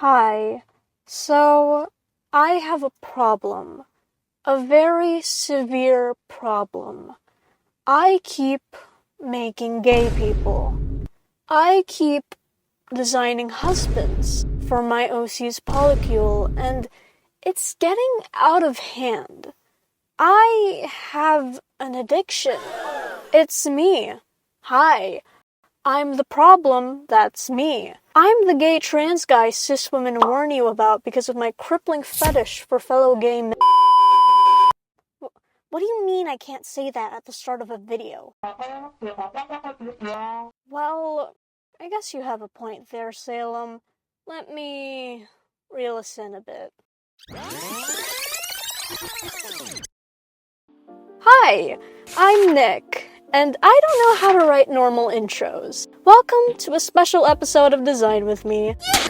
Hi. So, I have a problem. A very severe problem. I keep making gay people. I keep designing husbands for my OC's polycule, and it's getting out of hand. I have an addiction. It's me. Hi. I'm the problem, that's me. I'm the gay trans guy cis women warn you about because of my crippling fetish for fellow gay men. What do you mean I can't say that at the start of a video? Well, I guess you have a point there, Salem. Let me reel us in a bit. Hi, I'm Nick, and I don't know how to write normal intros. Welcome to a special episode of Design With Me. Yippee!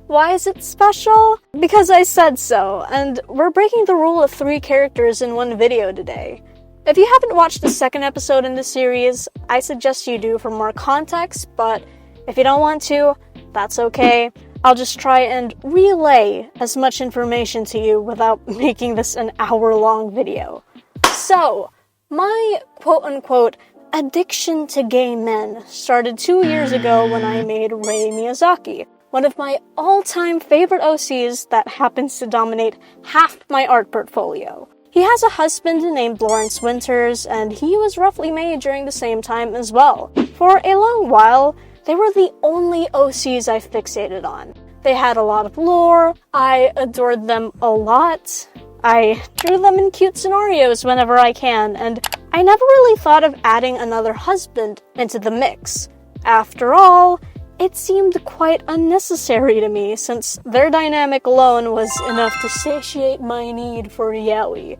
Why is it special? Because I said so, and we're breaking the rule of 3 characters in one video today. If you haven't watched the second episode in the series, I suggest you do for more context, but if you don't want to, that's okay. I'll just try and relay as much information to you without making this an hour-long video. So, my quote-unquote addiction to gay men started 2 years ago when I made Rei Miyazaki, one of my all-time favorite OCs that happens to dominate half my art portfolio. He has a husband named Lawrence Winters, and he was roughly made during the same time as well. For a long while, they were the only OCs I fixated on. They had a lot of lore, I adored them a lot, I drew them in cute scenarios whenever I can, and I never really thought of adding another husband into the mix. After all, it seemed quite unnecessary to me since their dynamic alone was enough to satiate my need for yaoi.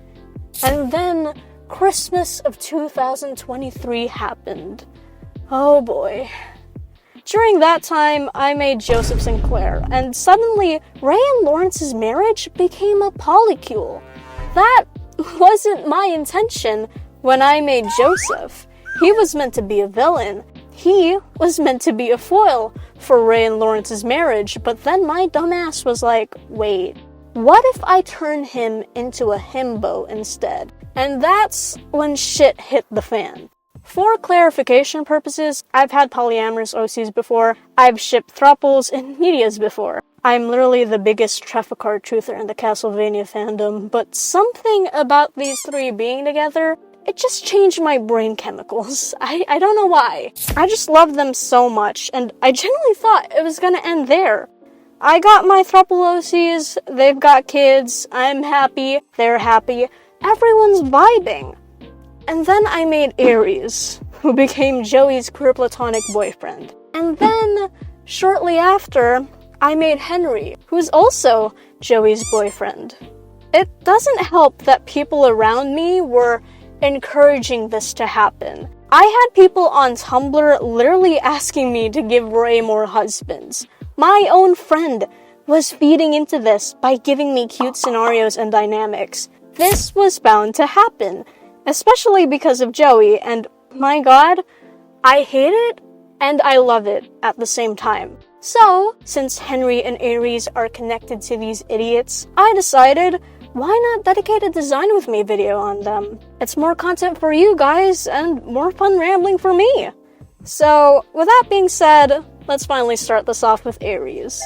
And then, Christmas of 2023 happened. Oh boy. During that time, I made Joseph Sinclair, and suddenly, Ray and Lawrence's marriage became a polycule. That wasn't my intention when I made Joseph. He was meant to be a villain. He was meant to be a foil for Ray and Lawrence's marriage, but then my dumbass was like, wait, what if I turn him into a himbo instead? And that's when shit hit the fan. For clarification purposes, I've had polyamorous OCs before, I've shipped thruples in medias before. I'm literally the biggest Trefficard truther in the Castlevania fandom, but something about these 3 being together, it just changed my brain chemicals. I don't know why. I just love them so much, and I genuinely thought it was gonna end there. I got my thruple OCs, they've got kids, I'm happy, they're happy, everyone's vibing. And then I made Aries, who became Joey's queer platonic boyfriend. And then, shortly after, I made Henry, who's also Joey's boyfriend. It doesn't help that people around me were encouraging this to happen. I had people on Tumblr literally asking me to give Ray more husbands. My own friend was feeding into this by giving me cute scenarios and dynamics. This was bound to happen. Especially because of Joey, and my god, I hate it and I love it at the same time. So, since Henry and Aries are connected to these idiots, I decided, why not dedicate a Design With Me video on them? It's more content for you guys, and more fun rambling for me. So, with that being said, let's finally start this off with Aries.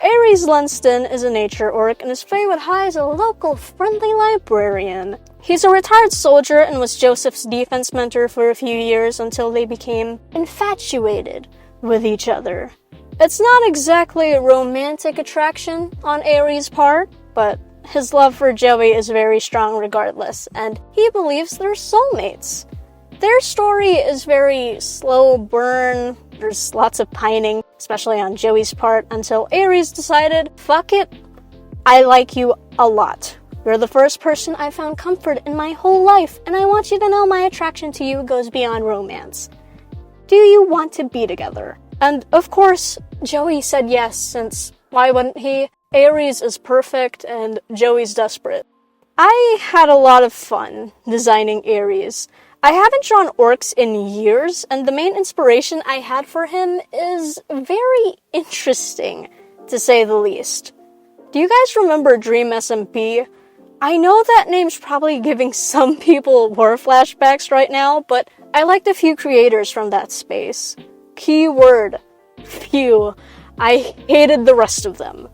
Aries Lundsten is a nature orc, and his favorite high is a local friendly librarian. He's a retired soldier and was Joseph's defense mentor for a few years until they became infatuated with each other. It's not exactly a romantic attraction on Aries' part, but his love for Joey is very strong regardless, and he believes they're soulmates. Their story is very slow burn, there's lots of pining, especially on Joey's part, until Aries decided, fuck it, I like you a lot. You're the first person I've found comfort in my whole life, and I want you to know my attraction to you goes beyond romance. Do you want to be together? And of course, Joey said yes, since why wouldn't he? Aries is perfect, and Joey's desperate. I had a lot of fun designing Aries. I haven't drawn orcs in years, and the main inspiration I had for him is very interesting, to say the least. Do you guys remember Dream SMP? I know that name's probably giving some people war flashbacks right now, but I liked a few creators from that space. Keyword, few. I hated the rest of them.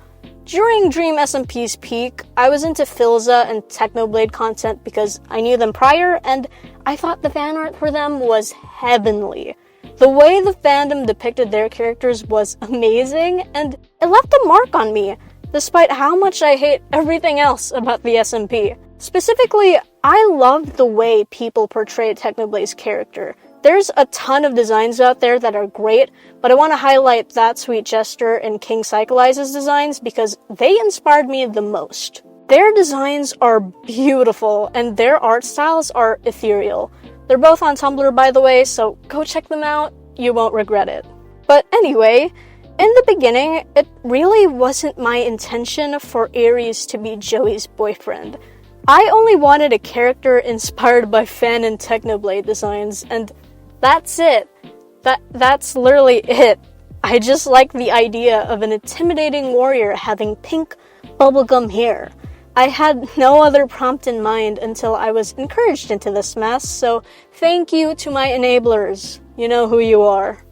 During Dream SMP's peak, I was into Philza and Technoblade content because I knew them prior, and I thought the fan art for them was heavenly. The way the fandom depicted their characters was amazing, and it left a mark on me, despite how much I hate everything else about the SMP. Specifically, I loved the way people portrayed Technoblade's character. There's a ton of designs out there that are great, but I want to highlight That Sweet Jester and King Cyclize's designs because they inspired me the most. Their designs are beautiful, and their art styles are ethereal. They're both on Tumblr, by the way, so go check them out, you won't regret it. But anyway, in the beginning, it really wasn't my intention for Ares to be Joey's boyfriend. I only wanted a character inspired by fan and Technoblade designs, and that's it. That's literally it. I just like the idea of an intimidating warrior having pink bubblegum hair. I had no other prompt in mind until I was encouraged into this mess, so thank you to my enablers. You know who you are.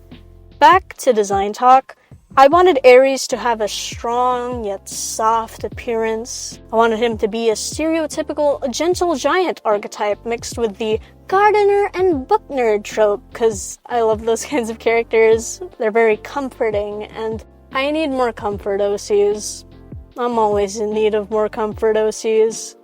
Back to design talk. I wanted Ares to have a strong yet soft appearance. I wanted him to be a stereotypical gentle giant archetype mixed with the gardener and book nerd trope, because I love those kinds of characters. They're very comforting, and I need more comfort OCs. I'm always in need of more comfort OCs.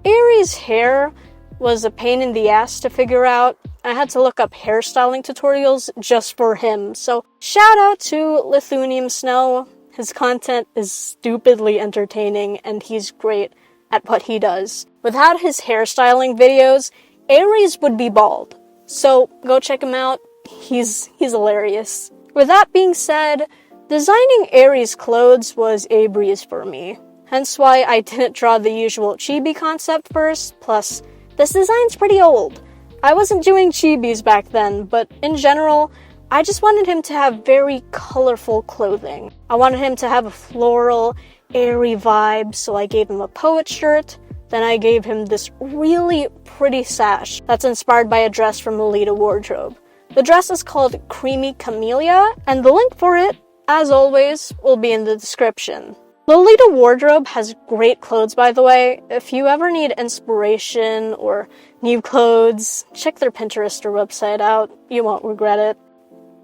Ares' hair was a pain in the ass to figure out. I had to look up hairstyling tutorials just for him, so shout out to Lithunium Snow. His content is stupidly entertaining, and he's great at what he does. Without his hairstyling videos, Ares would be bald, so go check him out. He's hilarious. With that being said, designing Ares' clothes was a breeze for me, hence why I didn't draw the usual chibi concept first, plus this design's pretty old. I wasn't doing chibis back then, but in general, I just wanted him to have very colorful clothing. I wanted him to have a floral, airy vibe, so I gave him a poet shirt. Then I gave him this really pretty sash that's inspired by a dress from Lolita Wardrobe. The dress is called Creamy Camellia, and the link for it, as always, will be in the description. Lolita Wardrobe has great clothes, by the way. If you ever need inspiration or new clothes, check their Pinterest or website out. You won't regret it.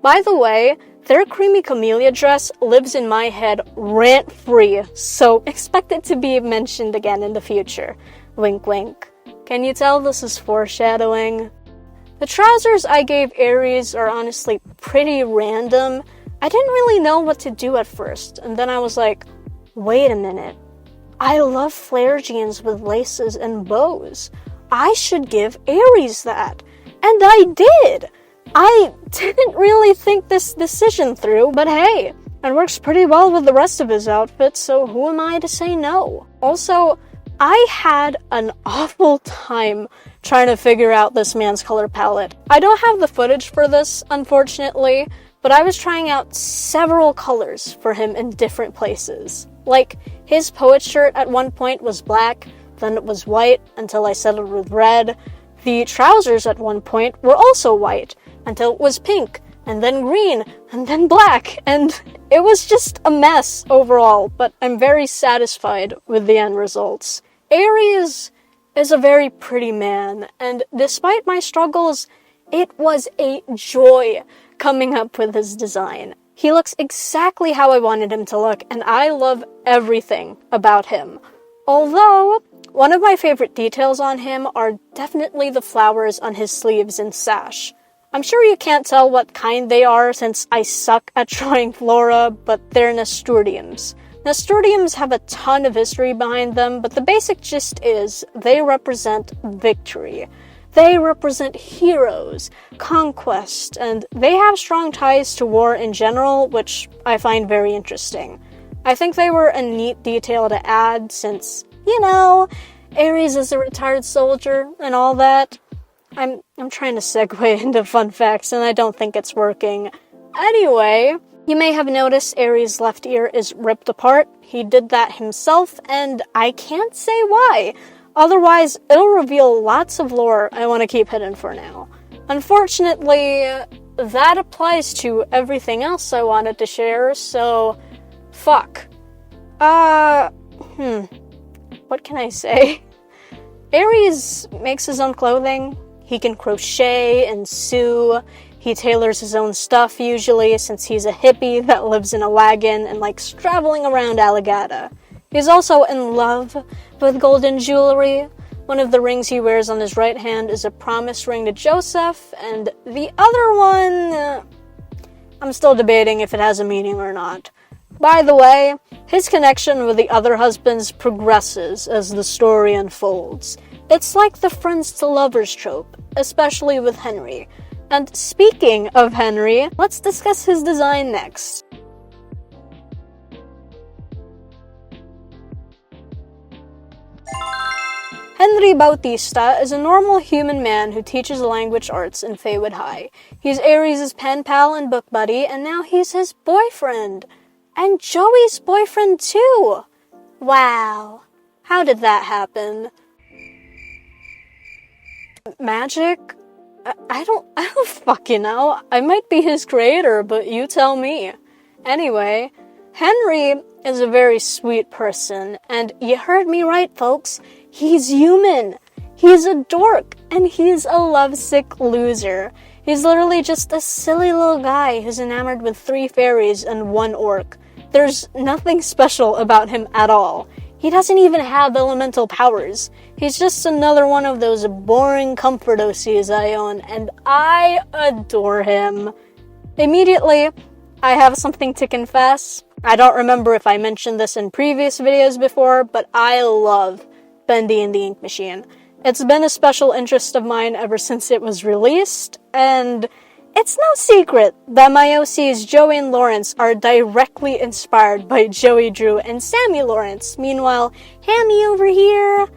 By the way, their Creamy Camellia dress lives in my head rant-free, so expect it to be mentioned again in the future. Wink wink. Can you tell this is foreshadowing? The trousers I gave Ares are honestly pretty random. I didn't really know what to do at first, and then I was like, wait a minute. I love flare jeans with laces and bows. I should give Ares that. And I did! I didn't really think this decision through, but hey, it works pretty well with the rest of his outfit, so who am I to say no? Also, I had an awful time trying to figure out this man's color palette. I don't have the footage for this, unfortunately, but I was trying out several colors for him in different places. Like, his poet shirt at one point was black, then it was white until I settled with red. The trousers at one point were also white until it was pink, and then green, and then black, and it was just a mess overall, but I'm very satisfied with the end results. Ares is a very pretty man, and despite my struggles, it was a joy coming up with his design. He looks exactly how I wanted him to look, and I love everything about him. Although, one of my favorite details on him are definitely the flowers on his sleeves and sash. I'm sure you can't tell what kind they are since I suck at drawing flora, but they're nasturtiums. Nasturtiums have a ton of history behind them, but the basic gist is they represent victory. They represent heroes, conquest, and they have strong ties to war in general, which I find very interesting. I think they were a neat detail to add since, you know, Ares is a retired soldier and all that. I'm trying to segue into fun facts, and I don't think it's working. Anyway, you may have noticed Aries' left ear is ripped apart. He did that himself, and I can't say why. Otherwise, it'll reveal lots of lore I want to keep hidden for now. Unfortunately, that applies to everything else I wanted to share, so fuck. What can I say? Aries makes his own clothing. He can crochet and sew. He tailors his own stuff usually, since he's a hippie that lives in a wagon and likes traveling around Alligator. He's also in love with golden jewelry. One of the rings he wears on his right hand is a promise ring to Joseph, and the other one, I'm still debating if it has a meaning or not. By the way, his connection with the other husbands progresses as the story unfolds. It's like the friends to lovers trope, especially with Henry. And speaking of Henry, let's discuss his design next. Henry Bautista is a normal human man who teaches language arts in Faywood High. He's Aries' pen pal and book buddy, and now he's his boyfriend. And Joey's boyfriend too! Wow. How did that happen? Magic? I don't fucking know. I might be his creator, but you tell me. Anyway, Henry is a very sweet person, and you heard me right, folks. He's human. He's a dork, and he's a lovesick loser. He's literally just a silly little guy who's enamored with 3 fairies and 1 orc. There's nothing special about him at all. He doesn't even have elemental powers. He's just another one of those boring comfort OCs I own, and I adore him. Immediately, I have something to confess. I don't remember if I mentioned this in previous videos before, but I love Bendy and the Ink Machine. It's been a special interest of mine ever since it was released, and it's no secret that my OCs Joey and Lawrence are directly inspired by Joey Drew and Sammy Lawrence. Meanwhile, Hammy over here,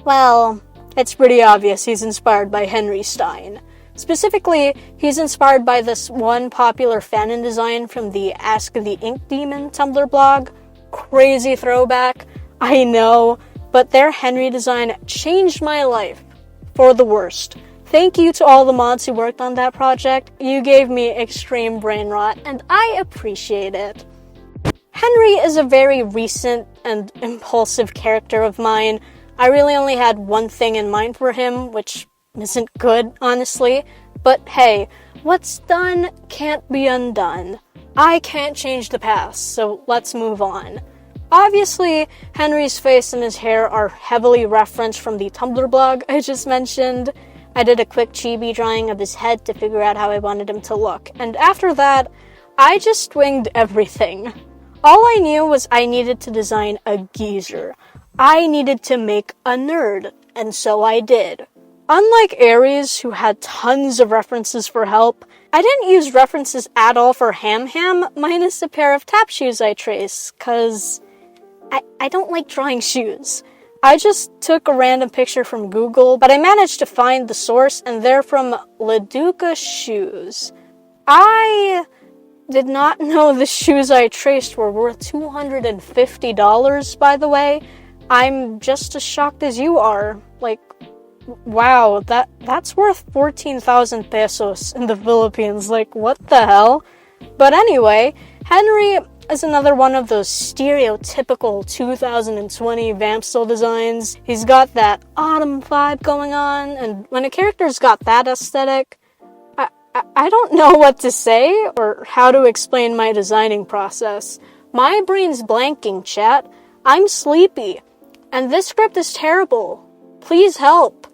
well, it's pretty obvious he's inspired by Henry Stein. Specifically, he's inspired by this one popular fanon design from the Ask the Ink Demon Tumblr blog. Crazy throwback, I know, but their Henry design changed my life for the worst. Thank you to all the mods who worked on that project. You gave me extreme brain rot, and I appreciate it. Henry is a very recent and impulsive character of mine. I really only had one thing in mind for him, which isn't good, honestly. But hey, what's done can't be undone. I can't change the past, so let's move on. Obviously, Henry's face and his hair are heavily referenced from the Tumblr blog I just mentioned. I did a quick chibi drawing of his head to figure out how I wanted him to look, and after that, I just winged everything. All I knew was I needed to design a geezer. I needed to make a nerd, and so I did. Unlike Aries, who had tons of references for help, I didn't use references at all for Ham Ham, minus a pair of tap shoes I trace, cause I don't like drawing shoes. I just took a random picture from Google, but I managed to find the source, and they're from Leduca Shoes. I did not know the shoes I traced were worth $250, by the way. I'm just as shocked as you are. Like, wow, that's worth 14,000 pesos in the Philippines. Like, what the hell? But anyway, Henry is another one of those stereotypical 2020 vamp style designs. He's got that autumn vibe going on, and when a character's got that aesthetic, I don't know what to say or how to explain my designing process. My brain's blanking, chat. I'm sleepy, and this script is terrible. Please help.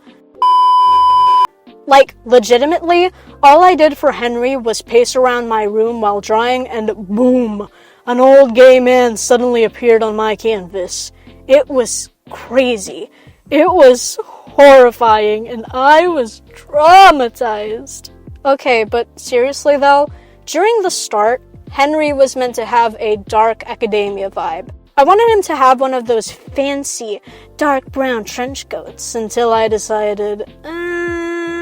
Like, legitimately, all I did for Henry was pace around my room while drawing, and boom! An old gay man suddenly appeared on my canvas. It was crazy. It was horrifying, and I was traumatized. Okay, but seriously though, during the start, Henry was meant to have a dark academia vibe. I wanted him to have one of those fancy, dark brown trench coats until I decided,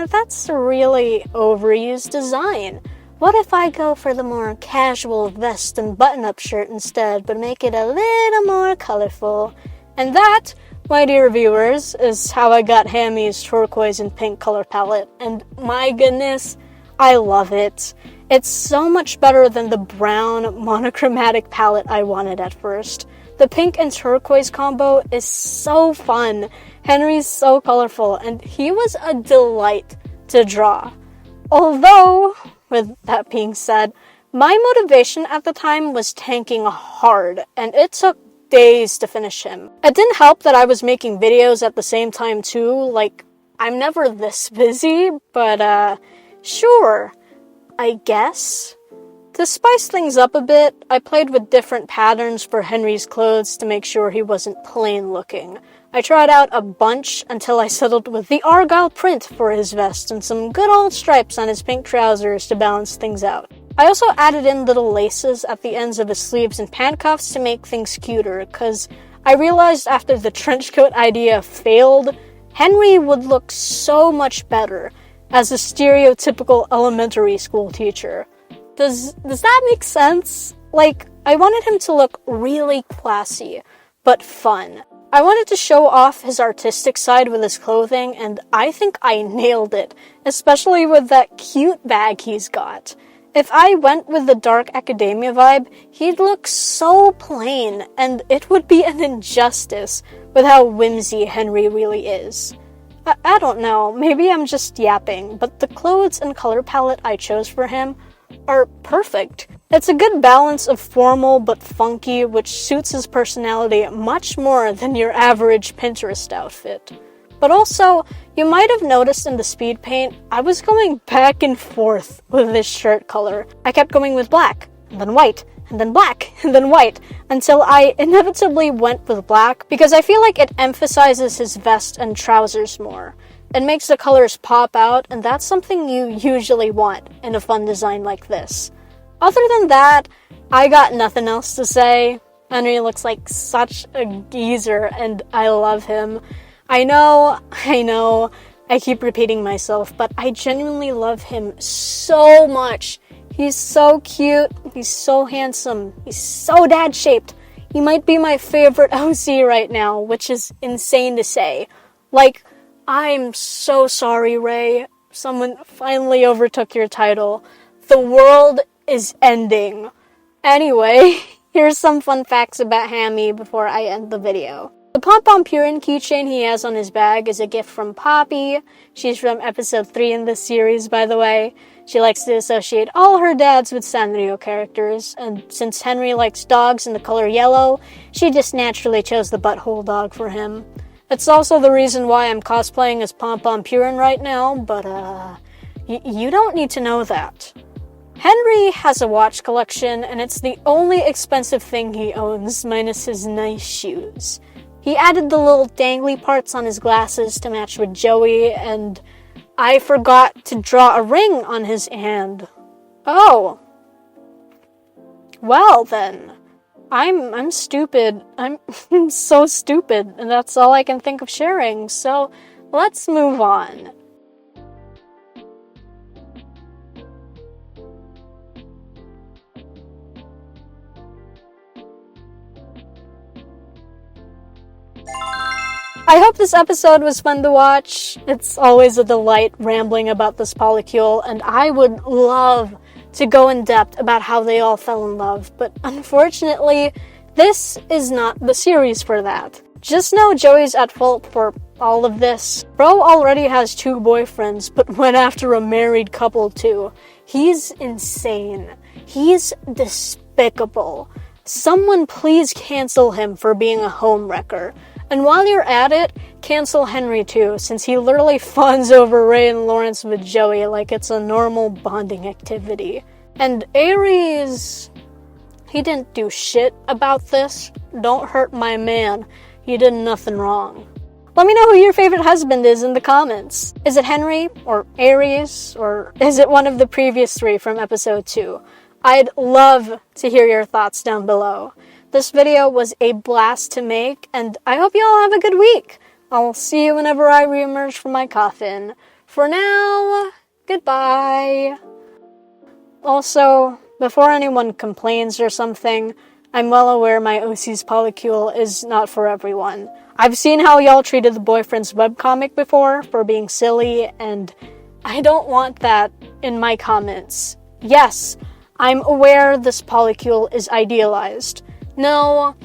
that's a really overused design. What if I go for the more casual vest and button-up shirt instead, but make it a little more colorful? And that, my dear viewers, is how I got Hammy's turquoise and pink color palette, and my goodness, I love it. It's so much better than the brown monochromatic palette I wanted at first. The pink and turquoise combo is so fun. Henry's so colorful, and he was a delight to draw. Although, with that being said, my motivation at the time was tanking hard, and it took days to finish him. It didn't help that I was making videos at the same time too, like, I'm never this busy, but sure, I guess. To spice things up a bit, I played with different patterns for Henry's clothes to make sure he wasn't plain looking. I tried out a bunch until I settled with the Argyle print for his vest and some good old stripes on his pink trousers to balance things out. I also added in little laces at the ends of his sleeves and pant cuffs to make things cuter, cause I realized after the trench coat idea failed, Henry would look so much better as a stereotypical elementary school teacher. Does that make sense? Like, I wanted him to look really classy, but fun. I wanted to show off his artistic side with his clothing, and I think I nailed it, especially with that cute bag he's got. If I went with the dark academia vibe, he'd look so plain, and it would be an injustice with how whimsy Henry really is. I don't know, maybe I'm just yapping, but the clothes and color palette I chose for him are perfect. It's a good balance of formal but funky, which suits his personality much more than your average Pinterest outfit. But also, you might have noticed in the speed paint, I was going back and forth with this shirt color. I kept going with black, and then white, and then black, and then white, until I inevitably went with black because I feel like it emphasizes his vest and trousers more. It makes the colors pop out, and that's something you usually want in a fun design like this. Other than that, I got nothing else to say. Henry looks like such a geezer, and I love him. I know, I keep repeating myself, but I genuinely love him so much. He's so cute, he's so handsome, he's so dad-shaped. He might be my favorite OC right now, which is insane to say. Like, I'm so sorry, Ray. Someone finally overtook your title. The world is ending. Anyway, here's some fun facts about Hammy before I end the video. The Pom-Pom Purin keychain he has on his bag is a gift from Poppy. She's from episode 3 in this series, by the way. She likes to associate all her dads with Sanrio characters, and since Henry likes dogs in the color yellow, she just naturally chose the butthole dog for him. It's also the reason why I'm cosplaying as Pom-Pom Purin right now, but you don't need to know that. Henry has a watch collection, and it's the only expensive thing he owns, minus his nice shoes. He added the little dangly parts on his glasses to match with Joey, and I forgot to draw a ring on his hand. Oh. Well then. I'm stupid. I'm so stupid, and that's all I can think of sharing, so let's move on. I hope this episode was fun to watch. It's always a delight rambling about this polycule, and I would love to go in depth about how they all fell in love, but unfortunately, this is not the series for that. Just know Joey's at fault for all of this. Bro already has 2 boyfriends, but went after a married couple too. He's insane. He's despicable. Someone please cancel him for being a homewrecker. And while you're at it, cancel Henry too, since he literally fawns over Ray and Lawrence with Joey like it's a normal bonding activity. And Aries, he didn't do shit about this. Don't hurt my man. He did nothing wrong. Let me know who your favorite husband is in the comments. Is it Henry, or Aries, or is it one of the previous 3 from episode 2? I'd love to hear your thoughts down below. This video was a blast to make, and I hope you all have a good week. I'll see you whenever I reemerge from my coffin. For now, goodbye. Also, before anyone complains or something, I'm well aware my OC's polycule is not for everyone. I've seen how y'all treated the boyfriend's webcomic before for being silly, and I don't want that in my comments. Yes, I'm aware this polycule is idealized. No,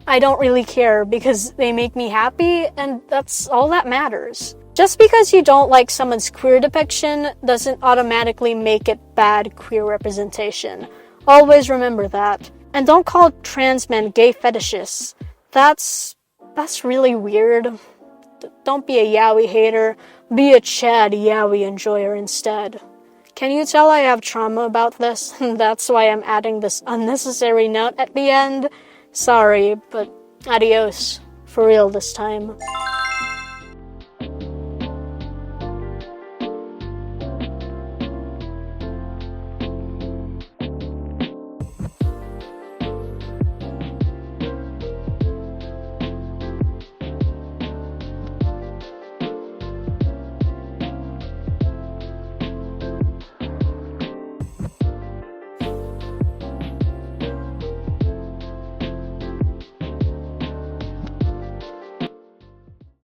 I don't really care because they make me happy, and that's all that matters. Just because you don't like someone's queer depiction doesn't automatically make it bad queer representation. Always remember that. And don't call trans men gay fetishists. That's really weird. Don't be a yaoi hater. Be a Chad yaoi enjoyer instead. Can you tell I have trauma about this? That's why I'm adding this unnecessary note at the end. Sorry, but adios. For real this time.